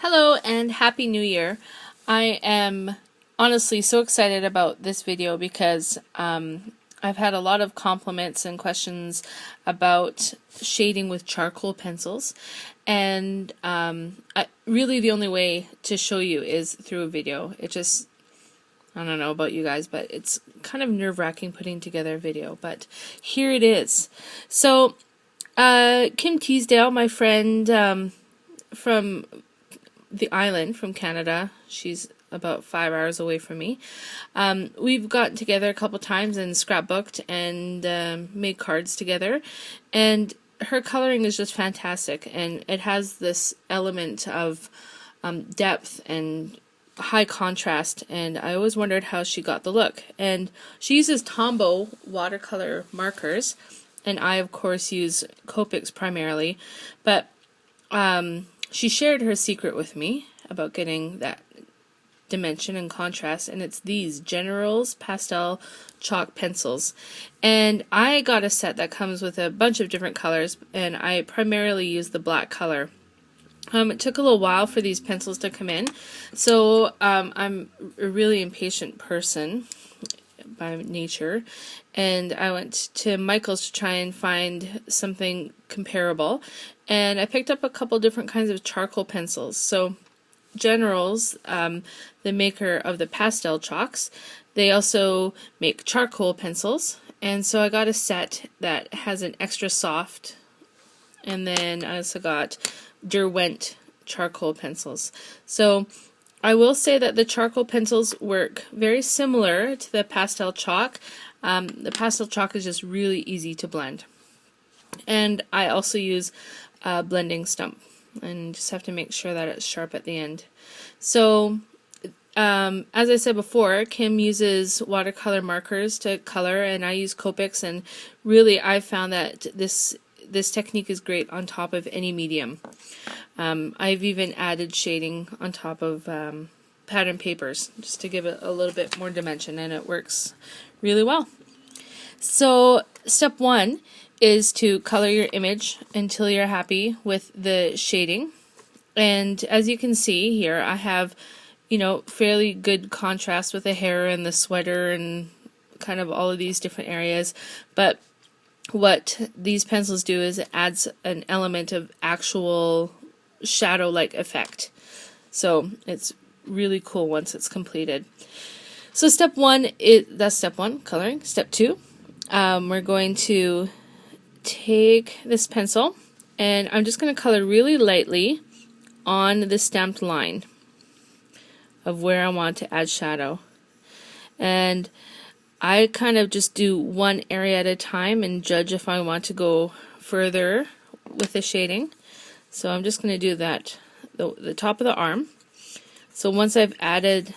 Hello and Happy New Year. I am honestly so excited about this video because I've had a lot of compliments and questions about shading with charcoal pencils, and really the only way to show you is through a video. It just, I don't know about you guys, but it's kind of nerve-wracking putting together a video, but here it is. So Kim Teasdale, my friend from the island, from Canada, she's about 5 hours away from me. We've gotten together a couple times and scrapbooked and made cards together, and her coloring is just fantastic, and it has this element of depth and high contrast, and I always wondered how she got the look. And she uses Tombow watercolor markers, and I of course use Copics primarily, but she shared her secret with me about getting that dimension and contrast, and it's these General's Pastel chalk pencils. And I got a set that comes with a bunch of different colors, and I primarily use the black color. It took a little while for these pencils to come in, so I'm a really impatient person by nature, and I went to Michael's to try and find something comparable, and I picked up a couple different kinds of charcoal pencils. So General's, the maker of the pastel chalks, they also make charcoal pencils, and so I got a set that has an extra soft, and then I also got Derwent charcoal pencils. So I will say that the charcoal pencils work very similar to the pastel chalk. The pastel chalk is just really easy to blend. And I also use a blending stump, and just have to make sure that it's sharp at the end. So as I said before, Kim uses watercolor markers to color, and I use Copics, and really I found that this technique is great on top of any medium. I've even added shading on top of pattern papers just to give it a little bit more dimension, and it works really well. So step one is to color your image until you're happy with the shading. And as you can see here, I have, fairly good contrast with the hair and the sweater and kind of all of these different areas. But what these pencils do is it adds an element of actual shadow-like effect. So it's really cool once it's completed. So that's step one, coloring. Step two, we're going to take this pencil, and I'm just going to color really lightly on the stamped line of where I want to add shadow. And I kind of just do one area at a time and judge if I want to go further with the shading. So I'm just going to do that, the top of the arm. So once I've added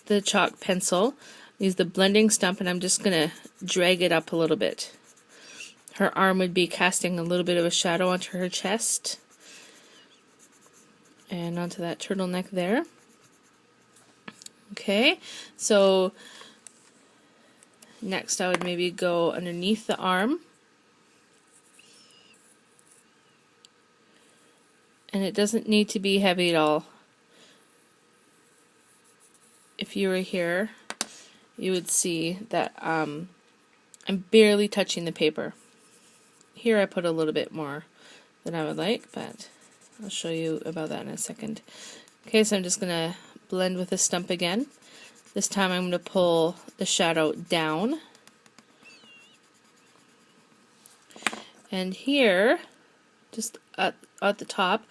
the chalk pencil, use the blending stump, and I'm just going to drag it up a little bit. Her arm would be casting a little bit of a shadow onto her chest and onto that turtleneck there. Okay, so next I would maybe go underneath the arm, and it doesn't need to be heavy at all. If you were here, you would see that I'm barely touching the paper. Here I put a little bit more than I would like, but I'll show you about that in a second. Okay, so I'm just going to blend with the stump again. This time I'm going to pull the shadow down. And here, just at the top,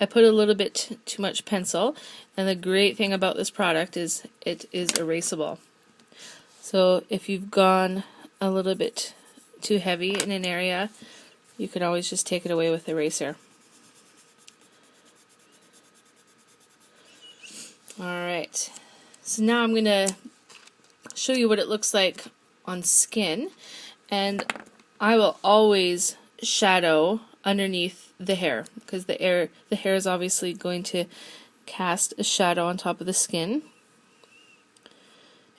I put a little bit too much pencil, and the great thing about this product is it is erasable. So if you've gone a little bit too heavy in an area, you can always just take it away with the eraser. Alright, so now I'm going to show you what it looks like on skin, and I will always shadow underneath the hair, because the hair is obviously going to cast a shadow on top of the skin,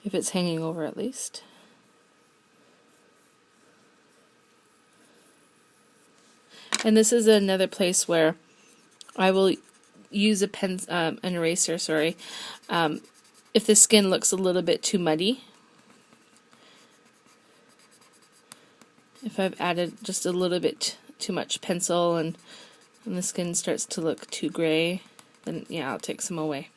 if it's hanging over at least. And this is another place where I will use an eraser, sorry, if the skin looks a little bit too muddy. If I've added just a little bit too much pencil and the skin starts to look too gray, then yeah, I'll take some away.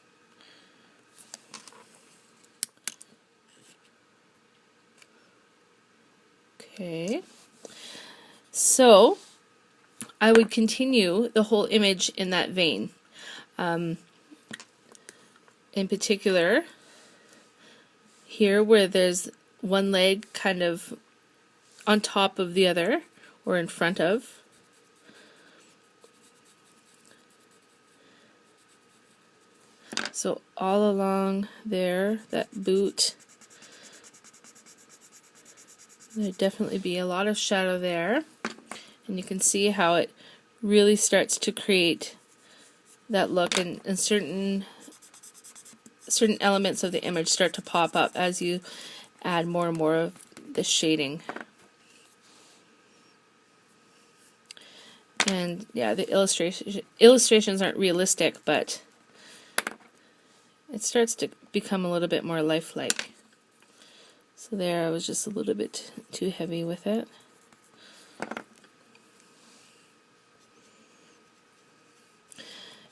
Okay, so I would continue the whole image in that vein. In particular, here where there's one leg kind of on top of the other, or in front of. So all along there, that boot, there'd definitely be a lot of shadow there, and you can see how it really starts to create that look, and certain elements of the image start to pop up as you add more and more of the shading. And yeah, the illustrations aren't realistic, but it starts to become a little bit more lifelike. So there, I was just a little bit too heavy with it.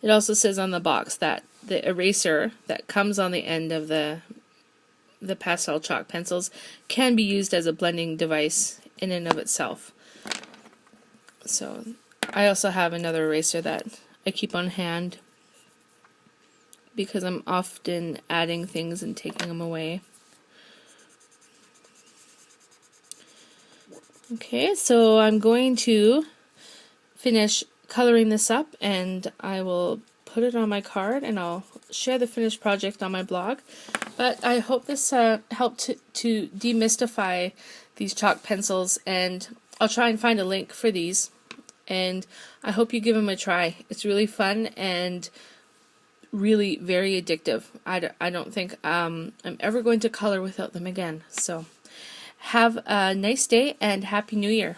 It also says on the box that the eraser that comes on the end of the pastel chalk pencils can be used as a blending device in and of itself. So I also have another eraser that I keep on hand because I'm often adding things and taking them away. Okay, so I'm going to finish coloring this up, and I will put it on my card, and I'll share the finished project on my blog. But I hope this helped to demystify these chalk pencils, and I'll try and find a link for these, and I hope you give them a try. It's really fun and really very addictive. I don't think I'm ever going to color without them again. So have a nice day and Happy New Year.